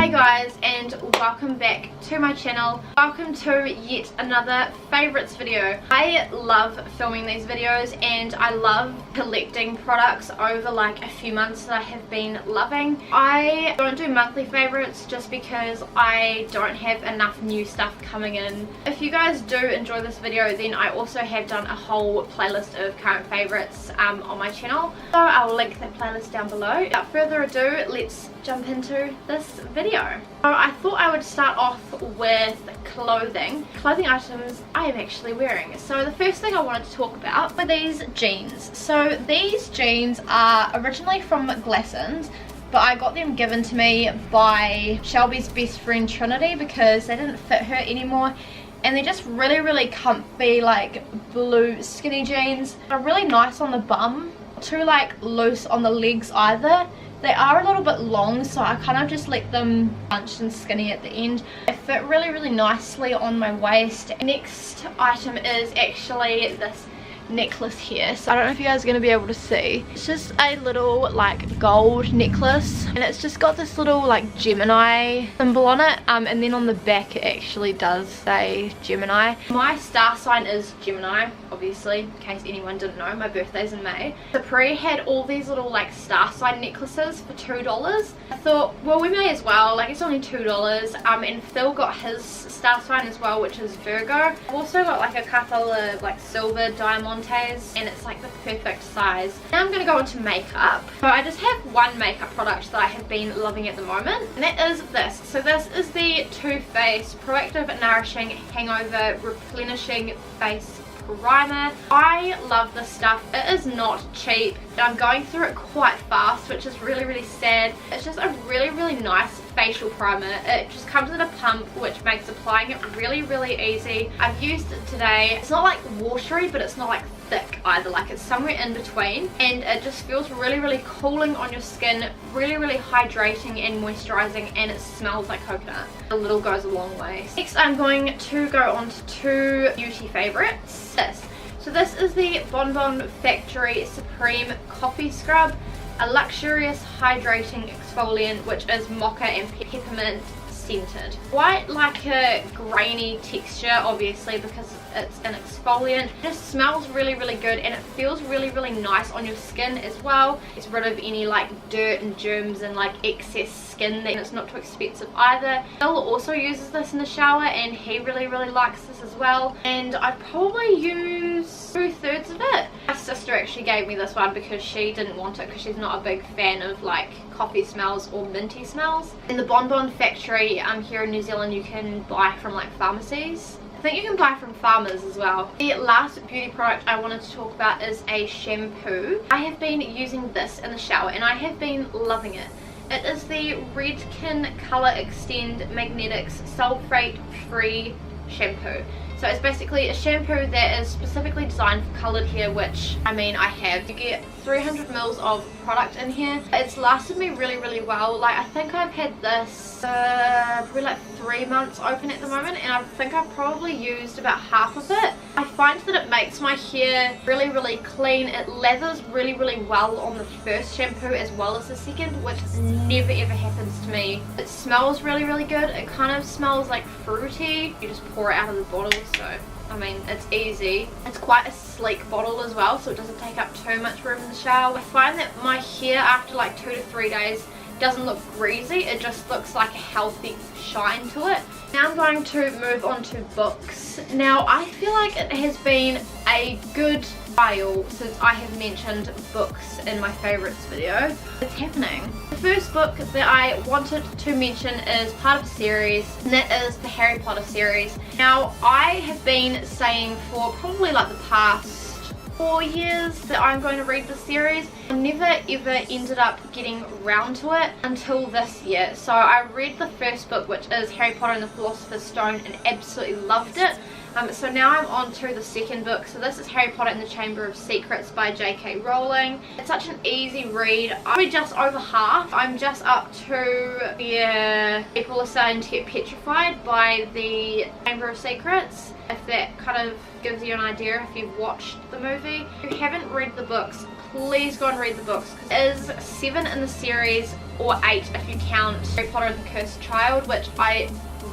Hey guys, and welcome back to my channel. Welcome to yet another favorites video. I love filming these videos and I love collecting products over like a few months that I have been loving. I don't do monthly favorites just because I don't have enough new stuff coming in. If you guys do enjoy this video, then I also have done a whole playlist of current favorites on my channel, so I will link that playlist down below. Without further ado, let's jump into this video. So I thought I would start off with clothing items I am actually wearing. So the first thing I wanted to talk about were these jeans. So these jeans are originally from Glassons, but I got them given to me by Shelby's best friend Trinity because they didn't fit her anymore, and they're just really comfy, like blue skinny jeans. They're really nice on the bum, not too like loose on the legs either. They are a little bit long, so I kind of just let them bunched and skinny at the end. They fit really nicely on my waist. Next item is actually this necklace here. So I don't know if you guys are going to be able to see. It's just a little like gold necklace, and it's just got this little like Gemini symbol on it, and then on the back it actually does say Gemini. My star sign is Gemini, obviously, in case anyone didn't know. My birthday's in May. Capri had all these little like star sign necklaces for $2. I thought, well, we may as well, like it's only $2. And Phil got his star sign as well, which is Virgo. I've also got like a couple of like silver diamond, and it's like the perfect size. Now I'm going to go into makeup. So I just have one makeup product that I have been loving at the moment, and that is this. So this is the Too Faced Proactive Nourishing Hangover Replenishing Face Primer. I love this stuff. It is not cheap. I'm going through it quite fast, which is really sad. It's just a really nice facial primer. It just comes in a pump, which makes applying it really easy. I've used it today. It's not like watery, but it's not like thick either. Like it's somewhere in between, and it just feels really cooling on your skin, really hydrating and moisturizing, and it smells like coconut. A little goes a long way. Next I'm going to go on to two beauty favorites. So this is the Bon Bon Factory Supreme Coffee Scrub, a luxurious hydrating exfoliant which is mocha and peppermint scented. Quite like a grainy texture, obviously, because it's an exfoliant. It just smells really good, and it feels really nice on your skin as well. It's rid of any like dirt and germs and like excess skin, and it's not too expensive either. Phil also uses this in the shower, and he really likes this as well, and I probably use 2/3 of it. My sister actually gave me this one because she didn't want it because she's not a big fan of like coffee smells or minty smells. In the Bon Bon Factory here in New Zealand, you can buy from like pharmacies. I think you can buy from farmers as well. The last beauty product I wanted to talk about is a shampoo. I have been using this in the shower and I have been loving it. It is the Redken Color Extend Magnetics Sulfate Free Shampoo. So it's basically a shampoo that is specifically designed for coloured hair, which I mean I have. You get 300 mils of product in here. It's lasted me really well. Like I think I've had this probably like 3 months open at the moment, and I think I've probably used about half of it. I find that it makes my hair really clean. It lathers really well on the first shampoo as well as the second, which never ever happens to me. It smells really good. It kind of smells like fruity. You just pour it out of the bottle, so I mean it's easy. It's quite a sleek bottle as well, so it doesn't take up too much room in the shower. I find that my hair after like 2 to 3 days doesn't look greasy. It just looks like a healthy shine to it. Now I'm going to move on to books. Now I feel like it has been a good while since I have mentioned books in my favorites video. It's happening. The first book that I wanted to mention is part of a series, and that is the Harry Potter series. Now I have been saying for probably like the past 4 years that I'm going to read the series. I never ever ended up getting round to it until this year. So I read the first book, which is Harry Potter and the Philosopher's Stone, and absolutely loved it. So now I'm on to the second book. So this is Harry Potter and the Chamber of Secrets by J.K. Rowling. It's such an easy read. I'm just over half. I'm just up to where people are starting to get petrified by the Chamber of Secrets. If that kind of gives you an idea if you've watched the movie. If you haven't read the books, please go and read the books. It is 7 in the series, or 8 if you count Harry Potter and the Cursed Child, which I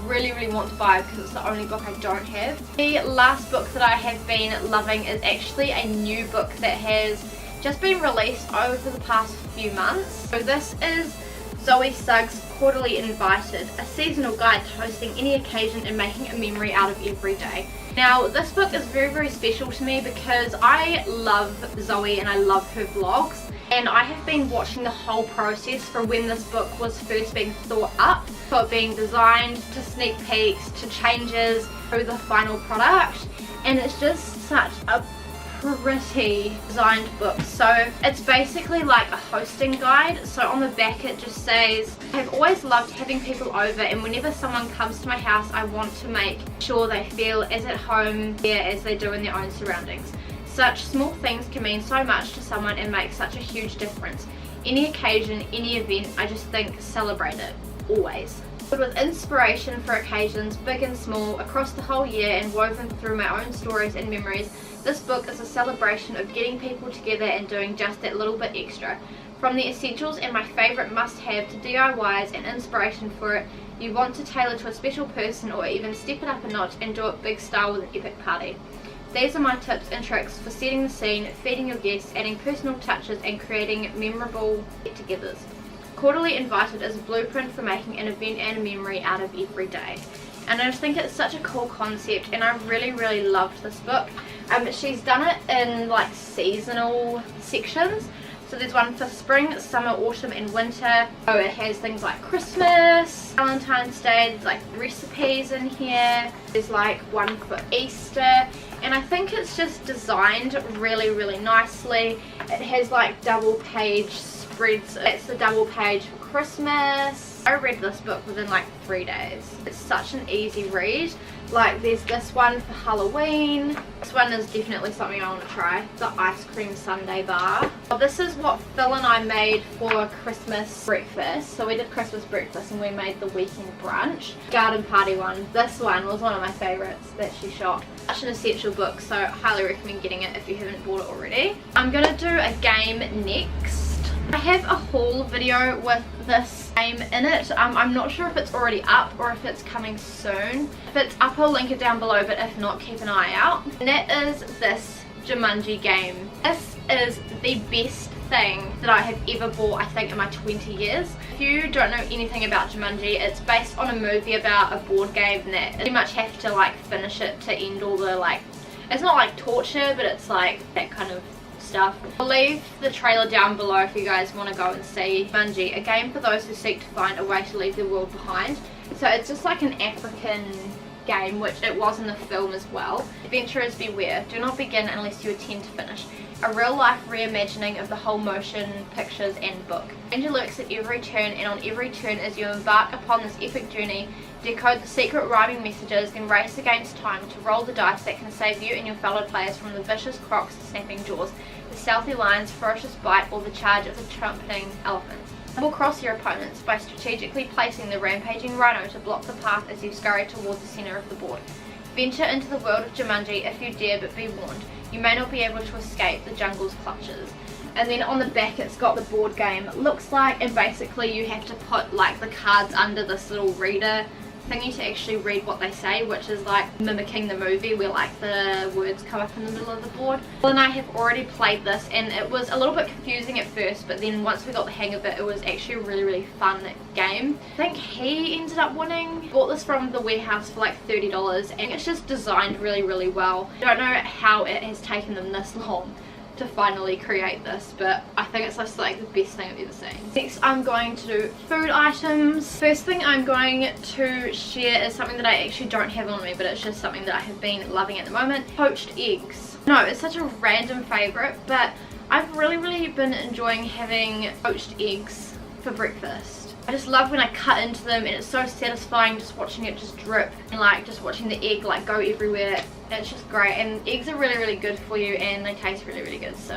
really want to buy because it's the only book I don't have. The last book that I have been loving is actually a new book that has just been released over the past few months. So this is Zoe Sugg's Cordially Invited, a seasonal guide to hosting any occasion and making a memory out of every day. Now this book is very special to me because I love Zoe and I love her vlogs. And I have been watching the whole process from when this book was first being thought up, to it being designed, to sneak peeks, to changes, to the final product. And it's just such a pretty designed book. So it's basically like a hosting guide. So on the back it just says, I've always loved having people over, and whenever someone comes to my house I want to make sure they feel as at home there as they do in their own surroundings. Such small things can mean so much to someone and make such a huge difference. Any occasion, any event, I just think celebrate it, always. But with inspiration for occasions, big and small, across the whole year and woven through my own stories and memories, this book is a celebration of getting people together and doing just that little bit extra. From the essentials and my favourite must-have to DIYs and inspiration for it, you want to tailor to a special person or even step it up a notch and do it big style with an epic party. These are my tips and tricks for setting the scene, feeding your guests, adding personal touches and creating memorable get-togethers. Quarterly Invited is a blueprint for making an event and a memory out of every day. And I just think it's such a cool concept, and I really loved this book. She's done it in like seasonal sections. So there's one for spring, summer, autumn and winter. Oh, it has things like Christmas, Valentine's Day, there's like recipes in here. There's like one for Easter. And I think it's just designed really nicely. It has like double page spreads. It's the double page for Christmas. I read this book within like 3 days. It's such an easy read. Like there's this one for Halloween. This one is definitely something I want to try. The ice cream sundae bar. Well, this is what Phil and I made for Christmas breakfast. So we did Christmas breakfast and we made the weekend brunch. Garden party one. This one was one of my favorites that she shot. Such an essential book, so I highly recommend getting it if you haven't bought it already. I'm going to do a game next. I have a haul video with this game in it. I'm not sure if it's already up or if it's coming soon. If it's up I'll link it down below, but if not keep an eye out. And that is this Jumanji Game. This is the best thing that I have ever bought, I think, in my 20 years. If you don't know anything about Jumanji, it's based on a movie about a board game that you pretty much have to like finish it to end all the like, it's not like torture, but it's like that kind of stuff. I'll leave the trailer down below if you guys want to go and see Jumanji, a game for those who seek to find a way to leave the world behind. So it's just like an African game, which it was in the film as well. Adventurers beware, do not begin unless you intend to finish. A real life reimagining of the whole motion pictures and book. Danger lurks at every turn, and on every turn as you embark upon this epic journey, decode the secret rhyming messages, then race against time to roll the dice that can save you and your fellow players from the vicious crocs snapping jaws, the stealthy lions ferocious bite, or the charge of the trumpeting elephants. Double cross your opponents by strategically placing the rampaging rhino to block the path as you scurry towards the centre of the board. Venture into the world of Jumanji if you dare, but be warned, you may not be able to escape the jungle's clutches. And then on the back it's got the board game it looks like, and basically you have to put like the cards under this little reader thingy to actually read what they say, which is like mimicking the movie where like the words come up in the middle of the board. Well, and I have already played this and it was a little bit confusing at first, but then once we got the hang of it, it was actually a really fun game. I think he ended up winning. Bought this from the warehouse for like $30 and it's just designed really well. I don't know how it has taken them this long to finally create this, but I think it's just like the best thing I've ever seen. Next I'm going to do food items. First thing I'm going to share is something that I actually don't have on me, but it's just something that I have been loving at the moment. Poached eggs. No, it's such a random favourite, but I've really been enjoying having poached eggs for breakfast. I just love when I cut into them, and it's so satisfying just watching it just drip, and like just watching the egg like go everywhere. It's just great, and eggs are really good for you, and they taste really good, so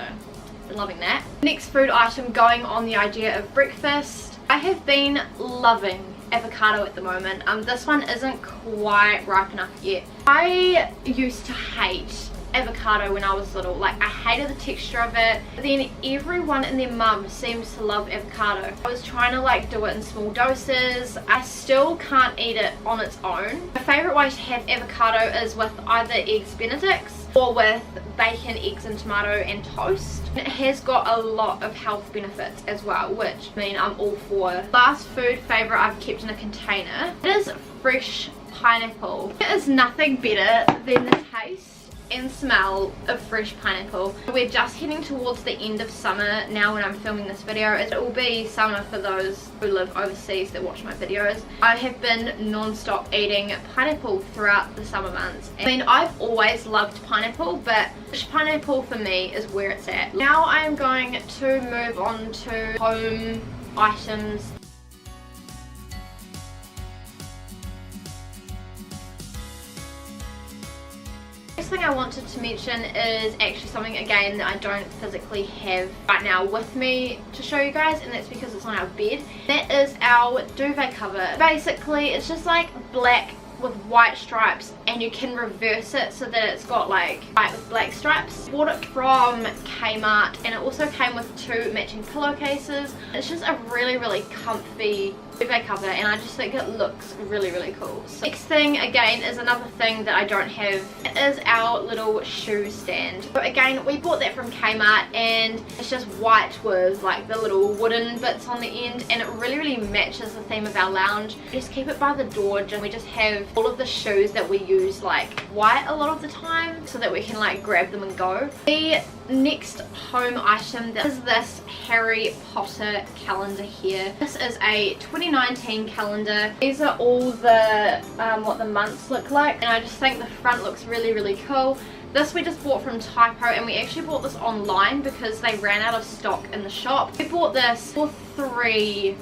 I'm loving that. Next food item, going on the idea of breakfast, I have been loving avocado at the moment. This one isn't quite ripe enough yet. I used to hate avocado when I was little. Like, I hated the texture of it, but then everyone and their mum seems to love avocado. I was trying to like do it in small doses. I still can't eat it on its own. My favourite way to have avocado is with either eggs benedicts or with bacon, eggs and tomato and toast. It has got a lot of health benefits as well, which I mean I'm all for. Last food favourite I've kept in a container, it is fresh pineapple. It is nothing better than the taste and smell of fresh pineapple. We're just heading towards the end of summer now when I'm filming this video. It will be summer for those who live overseas that watch my videos. I have been non-stop eating pineapple throughout the summer months. I mean, I've always loved pineapple, but fresh pineapple for me is where it's at. Now I am going to move on to home items. Next thing I wanted to mention is actually something again that I don't physically have right now with me to show you guys, and that's because it's on our bed. That is our duvet cover. Basically it's just like black with white stripes, and you can reverse it so that it's got like white with black stripes. Bought it from Kmart, and it also came with 2 matching pillowcases. It's just a really comfy duvet cover, and I just think it looks really cool. So next thing again is another thing that I don't have. It is our little shoe stand. So again, we bought that from Kmart, and it's just white with like the little wooden bits on the end, and it really matches the theme of our lounge. We just keep it by the door, and we just have all of the shoes that we use like white a lot of the time so that we can like grab them and go. The next home item is this Harry Potter calendar here. This is a 2019 calendar. These are all the what the months look like, and I just think the front looks really cool. This we just bought from Typo, and we actually bought this online because they ran out of stock in the shop. We bought this for $3,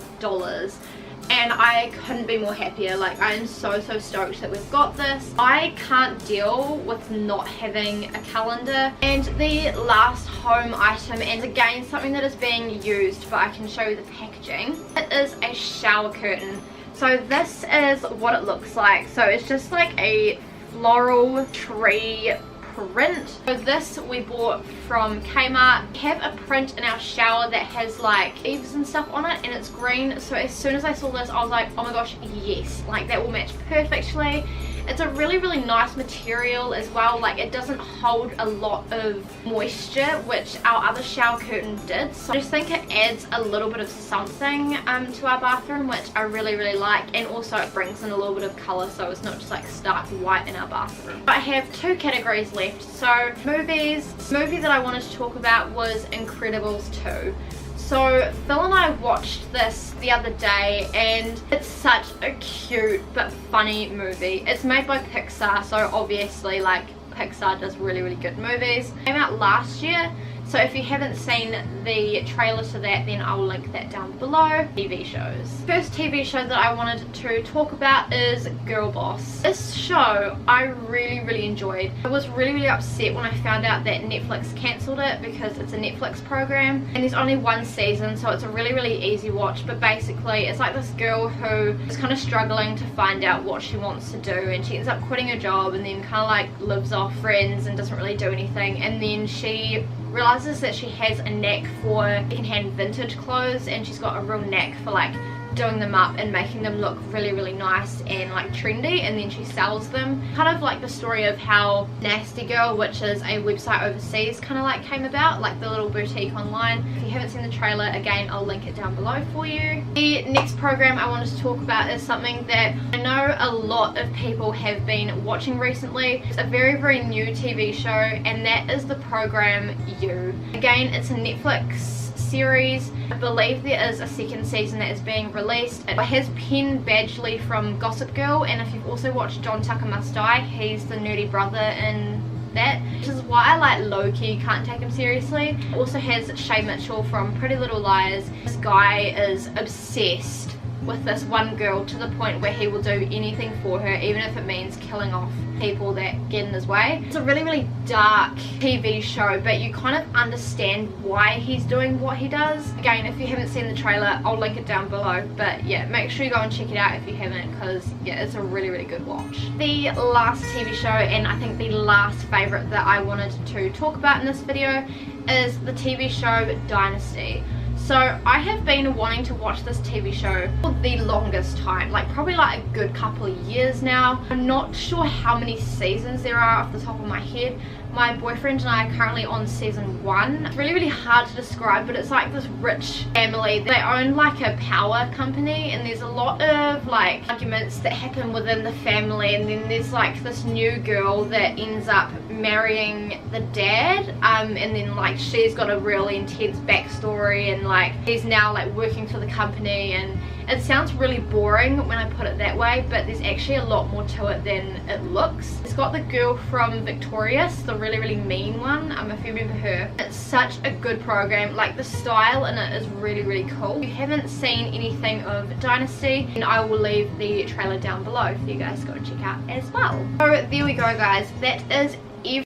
and I couldn't be more happier. Like, I am so stoked that we've got this. I can't deal with not having a calendar. And the last home item, and again something that is being used, but I can show you the packaging, it is a shower curtain. So this is what it looks like. So it's just like a floral tree print. So this we bought from Kmart. We have a print in our shower that has like leaves and stuff on it, and it's green. So as soon as I saw this, I was like, oh my gosh, yes, like that will match perfectly. It's a really nice material as well. Like, it doesn't hold a lot of moisture, which our other shower curtain did. So I just think it adds a little bit of something to our bathroom, which I really like, and also it brings in a little bit of colour, so it's not just like stark white in our bathroom. I have 2 categories left. So movies. The movie that I wanted to talk about was Incredibles 2. So Phil and I watched this the other day, and it's such a cute but funny movie. It's made by Pixar, so obviously like Pixar does really good movies. It came out last year, so if you haven't seen the trailer to that, then I'll link that down below. TV shows. First TV show that I wanted to talk about is Girl Boss. This show I really enjoyed. I was really upset when I found out that Netflix cancelled it because it's a Netflix program, and there's only 1 season, so it's a really easy watch. But basically it's like this girl who is kind of struggling to find out what she wants to do, and she ends up quitting her job and then kind of like lives off friends and doesn't really do anything, and then she realizes that she has a knack for secondhand vintage clothes, and she's got a real knack for like doing them up and making them look really nice and like trendy, and then she sells them. Kind of like the story of how Dynasty, which is a website overseas, kind of like came about, like the little boutique online. If you haven't seen the trailer, again I'll link it down below for you. The next program I wanted to talk about is something that I know a lot of people have been watching recently. It's a very new TV show, and that is the program You. Again, it's a Netflix series. I believe there is a 2nd season that is being released. It has Penn Badgley from Gossip Girl, and if you've also watched John Tucker Must Die, he's the nerdy brother in that, which is why I like low-key can't take him seriously. It also has Shay Mitchell from Pretty Little Liars. This guy is obsessed with this one girl to the point where he will do anything for her, even if it means killing off people that get in his way. It's a really, really dark TV show, but you kind of understand why he's doing what he does. Again, if you haven't seen the trailer, I'll link it down below, but yeah, make sure you go and check it out if you haven't, because yeah, it's a really, really good watch. The last TV show, and I think the last favorite that I wanted to talk about in this video, is the TV show Dynasty. So I have been wanting to watch this TV show for the longest time, like probably like a good couple of years now. I'm not sure how many seasons there are off the top of my head. My boyfriend and I are currently on season 1. It's really, really hard to describe, but it's like this rich family. They own like a power company, and there's a lot of like arguments that happen within the family, and then there's like this new girl that ends up marrying the dad, and then like she's got a really intense backstory, and like he's now like working for the company, and it sounds really boring when I put it that way, but there's actually a lot more to it than it looks. It's got the girl from Victorious, the really, really mean one, if you remember her. It's such a good program. Like the style in it is really, really cool. If you haven't seen anything of Dynasty, then I will leave the trailer down below for you guys to go and check out as well. So there we go, guys. That is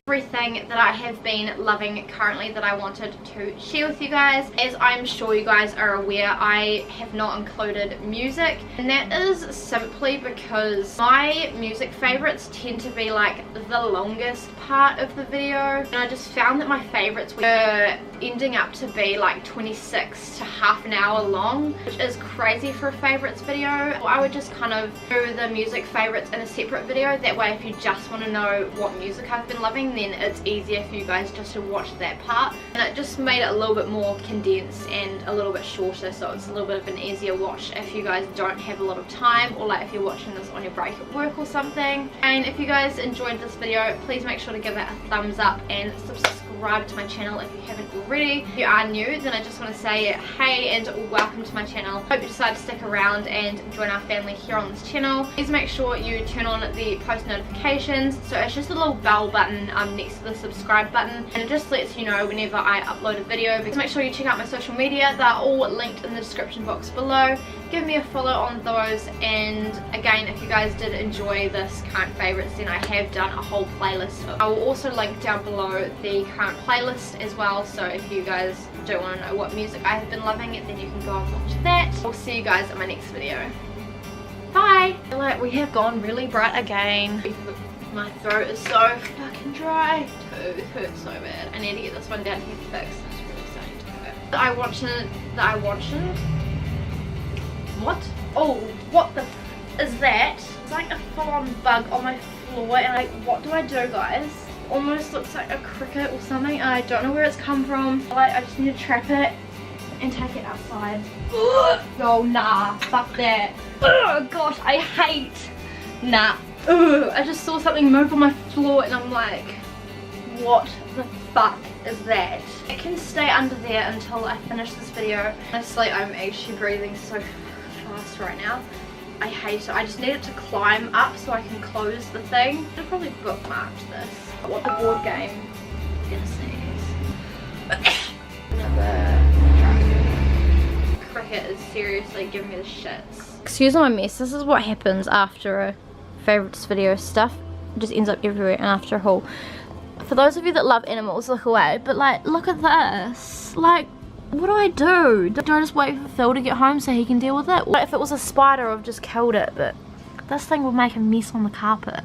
everything that I have been loving currently that I wanted to share with you guys. As I'm sure you guys are aware, I have not included music, and that is simply because my music favorites tend to be like the longest part of the video, and I just found that my favorites were ending up to be like 26 to half an hour long, which is crazy for a favorites video. I would just kind of do the music favorites in a separate video. That way, if you just want to know what music I've been loving, then it's easier for you guys just to watch that part, and it just made it a little bit more condensed and a little bit shorter, so it's a little bit of an easier watch if you guys don't have a lot of time, or like if you're watching this on your break at work or something. And if you guys enjoyed this video, please make sure to give it a thumbs up and subscribe to my channel if you haven't already. If you are new, then I just want to say hey and welcome to my channel. Hope you decide to stick around and join our family here on this channel. Please make sure you turn on the post notifications, so it's just a little bell button next to the subscribe button, and it just lets you know whenever I upload a video. Please make sure you check out my social media. They're all linked in the description box below. Give me a follow on those, and again, if you guys did enjoy this current favorites, then I have done a whole playlist. I will also link down below the current playlist as well, so if you guys do want to know what music I have been loving, then you can go and watch that. I'll see you guys in my next video. Bye! I feel like we have gone really bright again. My throat is so fucking dry. Tooth hurts so bad. I need to get this one down here fixed. It's really starting to hurt. What? Oh, what the f is that? It's like a full-on bug on my floor, and like, what do I do, guys? Almost looks like a cricket or something. I don't know where it's come from. Like, I just need to trap it and take it outside. Oh, nah, fuck that. Oh gosh, I hate. Nah. Ugh, I just saw something move on my floor, and I'm like, what the fuck is that? It can stay under there until I finish this video. Honestly, I'm actually breathing so fast right now. I hate it. I just need it to climb up so I can close the thing. I'll probably bookmark this. What the board game gonna say is another cricket is seriously giving me the shits. Excuse my mess. This is what happens after a favorites video. Stuff just ends up everywhere, and after a haul. For those of you that love animals, look away, but like, look at this. Like, what do I do? Do I just wait for Phil to get home so he can deal with it? What if it was a spider? I've just killed it, but this thing will make a mess on the carpet.